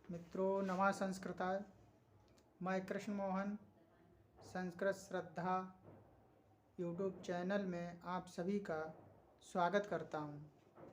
मित्रों नमः संस्कृताय। मैं कृष्ण मोहन संस्कृत श्रद्धा यूट्यूब चैनल में आप सभी का स्वागत करता हूं।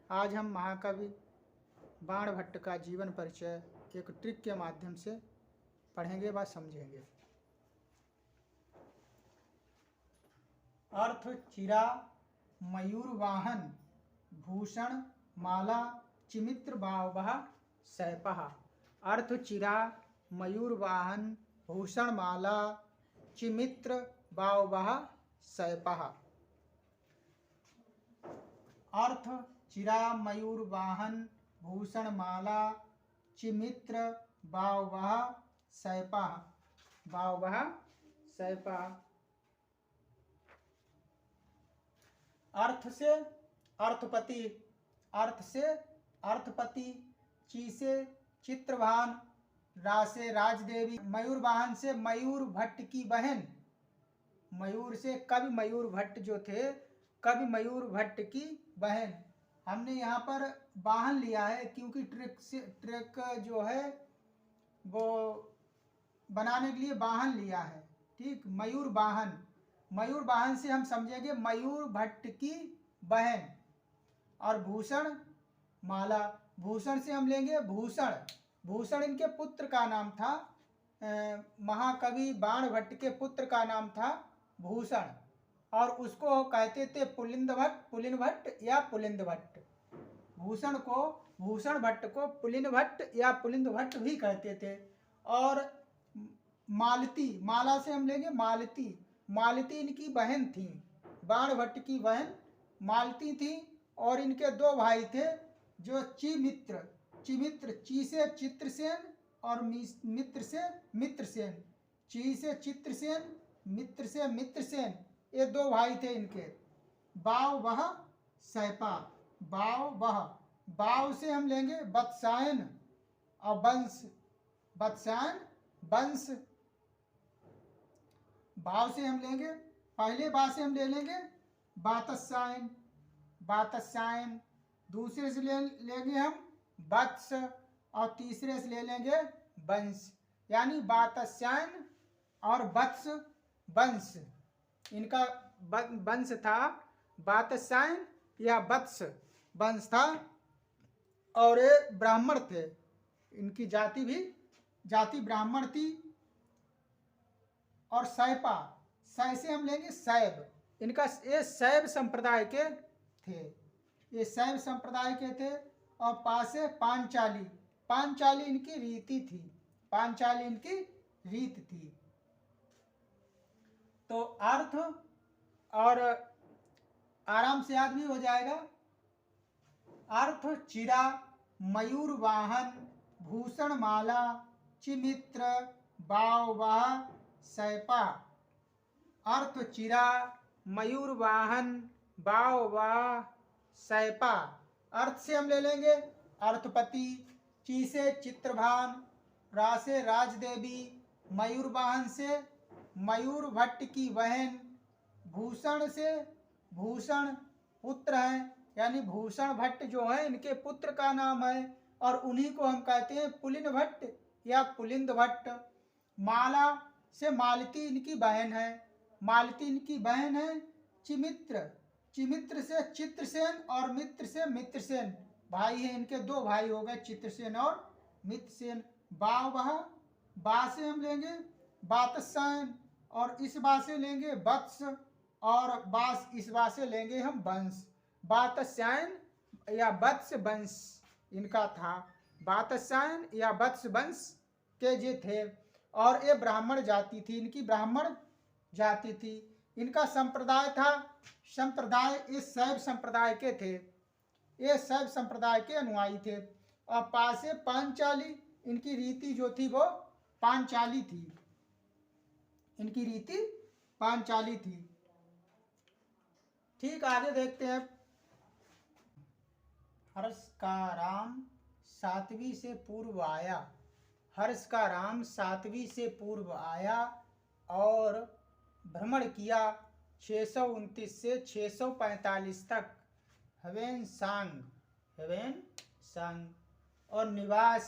आज हम महाकवि बाण भट्ट का जीवन परिचय एक ट्रिक के माध्यम से पढ़ेंगे व समझेंगे। अर्थ चिरा मयूर वाहन भूषण माला चिमित्र बावह सैपः। अर्थ चिरा मयूर वाहन भूषण माला चिमित्र बावह सैपः। अर्थ चिरा मयूर वाहन भूषण माला चिमित्र बावह सैपः। बावह सैपः। अर्थ से अर्थपति, अर्थ से अर्थपति, ची से चित्रभान, रा से राजदेवी, मयूर वाहन से मयूर भट्ट की बहन, मयूर से कवि मयूर भट्ट जो थे कवि मयूर भट्ट की बहन। हमने यहाँ पर वाहन लिया है क्योंकि ट्रिक जो है वो बनाने के लिए वाहन लिया है। ठीक, मयूर वाहन, मयूर वाहन से हम समझेंगे मयूर भट्ट की बहन। और भूषण माला, भूषण से हम लेंगे भूषण, भूषण इनके पुत्र का नाम था। महाकवि बाण भट्ट के पुत्र का नाम था भूषण और उसको कहते थे पुलिंद भट्ट, पुलिन भट्ट या पुलिंद भट्ट। भूषण को, भूषण भट्ट को पुलिन भट्ट या पुलिंद भट्ट भी कहते थे। और मालती, माला से हम लेंगे मालती, मालती इनकी बहन थी, बाण भट्ट की बहन मालती थी। और इनके दो भाई थे जो चिमित्र, चिमित्र, ची से चित्रसेन और मित्र से मित्रसेन, ची से चित्रसेन, मित्र से मित्रसेन, ये दो भाई थे इनके। बाव वह सैपा, बाव वह, बाव से हम लेंगे बत्सायन और वंश, बत्सायन वंश। भाव से हम लेंगे, पहले बा से हम ले लेंगे बातस्सायन, बातस्सायन। दूसरे से लेंगे हम वत्स और तीसरे से ले लेंगे वंश, यानी बातस्सायन और वत्स वंश। इनका वंश था बातस्सायन या वत्स वंश था। और ये ब्राह्मण थे, इनकी जाति भी जाति ब्राह्मण थी। और सैपा, सै से हम लेंगे शैव, इनका ये शैव संप्रदाय के थे, ये शैव संप्रदाय के थे। और पासे पांचाली, पांचाली इनकी रीति थी, पांचाली इनकी रीत थी। तो अर्थ और आराम से याद भी हो जाएगा। अर्थ चिरा मयूर वाहन भूषण माला चिमित्र बावह सैपा। अर्थ चिरा मयूर वाहन बावह सैपा। अर्थ से हम ले लेंगे अर्थपति, ची से चित्रभान, रा से राजदेवी, मयूर वाहन से मयूर भट्ट की बहन, भूषण से भूषण पुत्र हैं, यानी भूषण भट्ट जो है इनके पुत्र का नाम है और उन्हीं को हम कहते हैं पुलिन भट्ट या पुलिंद भट्ट। माला से मालती इनकी बहन है, मालती इनकी बहन है। चिमित्र, चिमित्र से चित्रसेन और मित्र से मित्रसेन, भाई हैं इनके, दो भाई हो गए चित्रसेन और मित्रसेन। बावह, बा से हम लेंगे बातस्सायन और इस बा से लेंगे वत्स और बास, इस बा से लेंगे हम वंश। बातस्सायन या वत्स वंश इनका था, बातस्सायन या वत्स वंश के जे थे। और ये ब्राह्मण जाति थी, इनकी ब्राह्मण जाति थी। इनका संप्रदाय था, संप्रदाय ये शैव संप्रदाय के थे, ये शैव संप्रदाय के अनुयायी थे। और पासे पांचाली, इनकी रीति जो थी वो पांचाली थी, इनकी रीति पांचाली थी। ठीक, आगे देखते हैं। हर्ष का राम 7वीं से पूर्व आया, हर्ष का राम 7वीं से पूर्व आया और भ्रमण किया 629 से 645 तक। हवेन सांग, हवेन संग। और निवास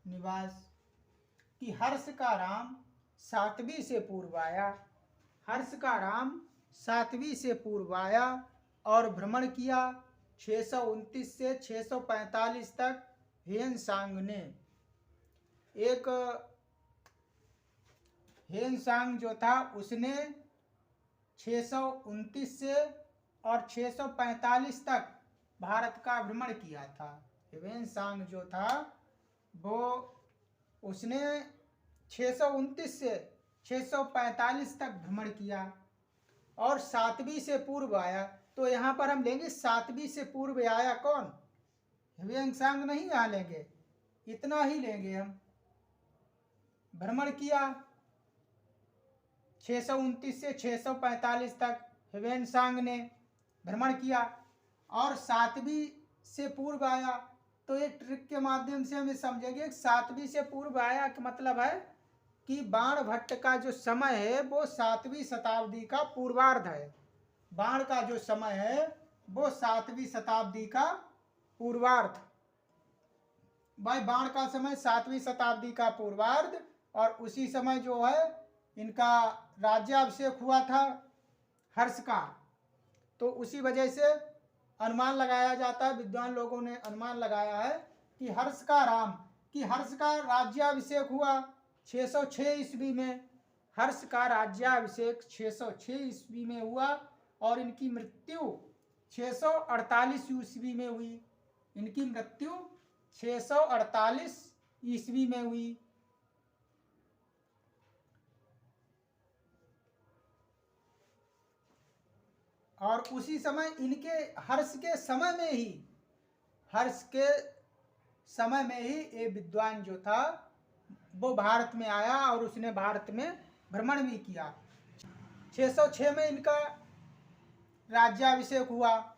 निवास कि हर्ष का राम 7वीं से पूर्व आया। हर्ष का राम 7वीं से पूर्व आया और भ्रमण किया 629 से 645 तक। ह्वेनसांग ने एक ह्वेनसांग जो था उसने 629 से और 645 तक भारत का भ्रमण किया था। ह्वेनसांग जो था वो उसने 629 से 645 तक भ्रमण किया और 7वीं से पूर्व आया। तो यहाँ पर हम लेंगे 7वीं से पूर्व आया कौन, ह्वेनसांग नहीं यहाँ लेंगे, इतना ही लेंगे हम। भ्रमण किया 629 से 645 तक ह्वेनसांग ने भ्रमण किया और 7वीं से पूर्व आया। तो एक ट्रिक के माध्यम से हम समझेंगे 7वीं से पूर्व आया का मतलब है कि बाणभट्ट का जो समय है वो 7वीं शताब्दी का पूर्वार्ध है। बाण का जो समय है वो 7वीं शताब्दी का पूर्वार्ध, भाई बाण का समय 7वीं शताब्दी का पूर्वार्ध। और उसी समय जो है इनका राज्याभिषेक हुआ था हर्ष का। तो उसी वजह से अनुमान लगाया जाता है, विद्वान लोगों ने अनुमान लगाया है कि हर्ष का राज्याभिषेक हुआ 606 ईस्वी में। हर्ष का राज्याभिषेक 606 ईस्वी में हुआ और इनकी मृत्यु 648 ईस्वी में हुई। इनकी मृत्यु 648 ईस्वी में हुई। और उसी समय इनके हर्ष के समय में ही ये विद्वान जो था वो भारत में आया और उसने भारत में भ्रमण भी किया। 606 में इनका राज्याभिषेक हुआ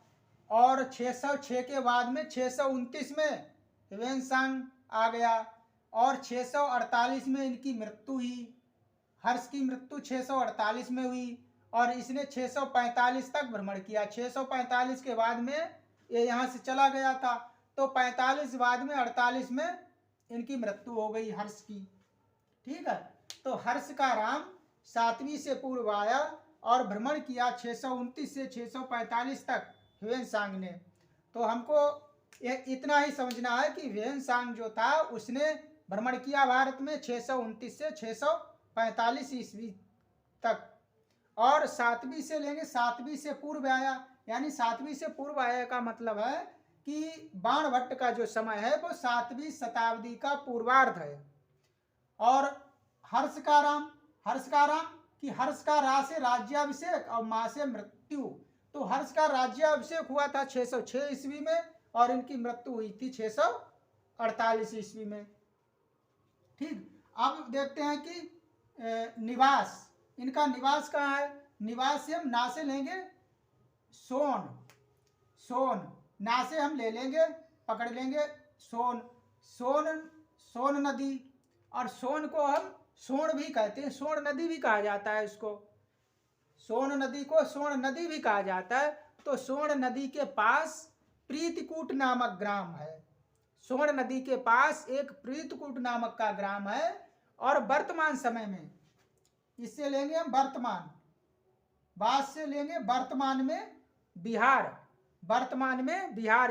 और 606 के बाद में 629 में ह्वेनसांग आ गया और 648 में इनकी मृत्यु हुई। हर्ष की मृत्यु 648 में हुई और इसने 645 तक भ्रमण किया। 645 के बाद में ये यहाँ से चला गया था, तो 45 बाद में 48 में इनकी मृत्यु हो गई हर्ष की। ठीक है, तो हर्ष का राम 7वीं से पूर्व आया और भ्रमण किया 629 से 645 तक ह्वेनसांग ने। तो हमको इतना ही समझना है कि ह्वेनसांग जो था उसने भ्रमण किया भारत में 629 से 645 ईस्वी तक। और 7वीं से लेंगे, 7वीं से पूर्व आया, यानी 7वीं से पूर्व आया का मतलब है कि बाणभट्ट का जो समय है वो 7वीं शताब्दी का पूर्वार्ध है। और हर्ष का राम कि हर्ष का रा से राज्याभिषेक और माँ से मृत्यु। तो हर्ष का राज्याभिषेक हुआ था 606 ईस्वी में और इनकी मृत्यु हुई थी 648 ईस्वी में। ठीक, अब देखते हैं कि निवास, इनका निवास कहाँ है। निवास से हम ना से लेंगे सोन, ना से हम ले लेंगे, पकड़ लेंगे सोन नदी। और सोन को हम सोन भी कहते हैं, सोन नदी भी कहा जाता है इसको। सोन नदी को सोन नदी भी कहा जाता है। तो सोन नदी के पास प्रीतकूट नामक ग्राम है। सोन नदी के पास एक प्रीतकूट नामक का ग्राम है। और वर्तमान समय में इससे लेंगे हम वर्तमान, बाद से लेंगे वर्तमान में बिहार।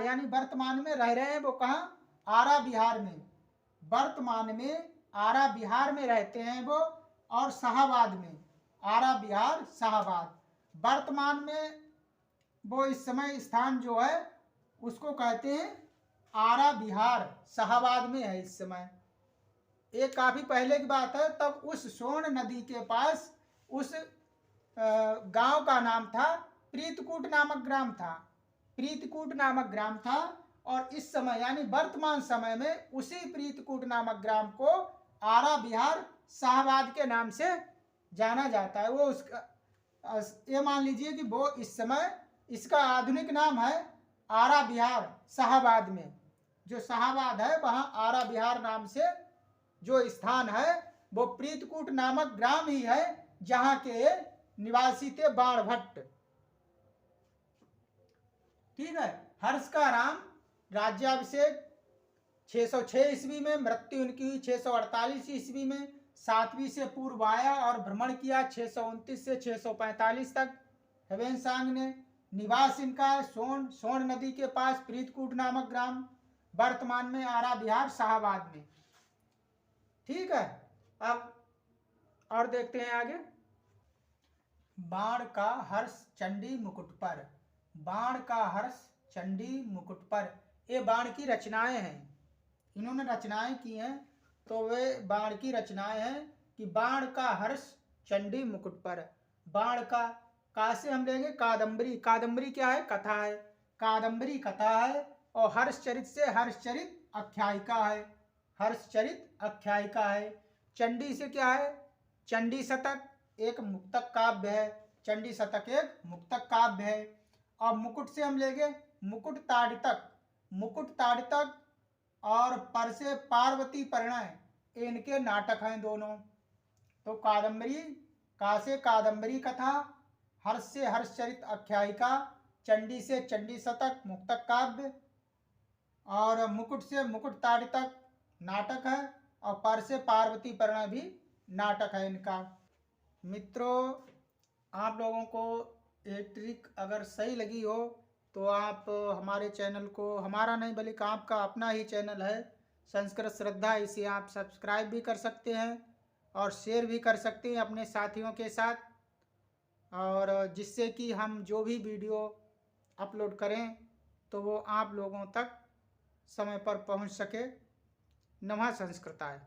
यानी वर्तमान में रह रहे हैं वो कहाँ, आरा बिहार में। वर्तमान में आरा बिहार में रहते हैं वो। और शाहाबाद में, आरा बिहार शाहाबाद, वर्तमान में वो इस समय स्थान जो है उसको कहते हैं आरा बिहार शाहाबाद में है इस समय। एक काफी पहले की बात है, तब उस सोन नदी के पास उस गांव का नाम था प्रीतकूट नामक ग्राम था। और इस समय यानी वर्तमान समय में उसी प्रीतकूट नामक ग्राम को आरा बिहार शाहाबाद के नाम से जाना जाता है। वो उसका ये मान लीजिए कि वो इस समय इसका आधुनिक नाम है आरा बिहार शाहाबाद में। जो शाहाबाद है वहाँ आरा बिहार नाम से जो स्थान है वो प्रीतकूट नामक ग्राम ही है जहाँ के निवासी थे बाणभट्ट। ठीक है, हर्ष का राम राज्याभिषेक 606 ईस्वी में मृत्यु इनकी हुई 648 ईस्वी में। 7वीं से पूर्व आया और भ्रमण किया 629 से 645 तक। ह्वेनसांग ने निवास इनका है सोन नदी के पास प्रीतकूट नामक ग्राम, वर्तमान में आरा बिहार शाहबाद में। ठीक है, अब और देखते हैं आगे। बाण का हर्ष चंडी मुकुट पर, बाण का हर्ष चंडी मुकुट पर, ये बाण की रचनाएं हैं, इन्होंने रचनाएं की हैं, तो वे बाण की रचनाएं हैं कि बाण का हर्ष चंडी मुकुट पर। बाण का से हम लेंगे कादम्बरी, कादम्बरी क्या है? कथा है, कादम्बरी कथा है। और हर्षचरित से हर्षचरित आख्यायिका है, हर्षचरित आख्यायिका है। चंडी से क्या है? चंडी शतक एक मुक्तक काव्य है, चंडी शतक एक मुक्तक काव्य है। और मुकुट से हम लेंगे मुकुट ताड़ितक, मुकुट ताड़ितक और पर से पार्वती परिणय, इनके नाटक हैं दोनों। तो कादम्बरी, का से कादम्बरी कथा, हर्ष से हर्षचरित आख्यायिका, चंडी से चंडी शतक मुक्तक काव्य, और मुकुट से मुकुट ताड़ितक नाटक है, और पर से पार्वती परिणय भी नाटक है इनका। मित्रों, आप लोगों को ये ट्रिक अगर सही लगी हो तो आप हमारे चैनल को, हमारा नहीं बल्कि आपका अपना ही चैनल है संस्कृत श्रद्धा, इसे आप सब्सक्राइब भी कर सकते हैं और शेयर भी कर सकते हैं अपने साथियों के साथ, और जिससे कि हम जो भी वीडियो अपलोड करें तो वो आप लोगों तक समय पर पहुंच सके। नमः संस्कृताय।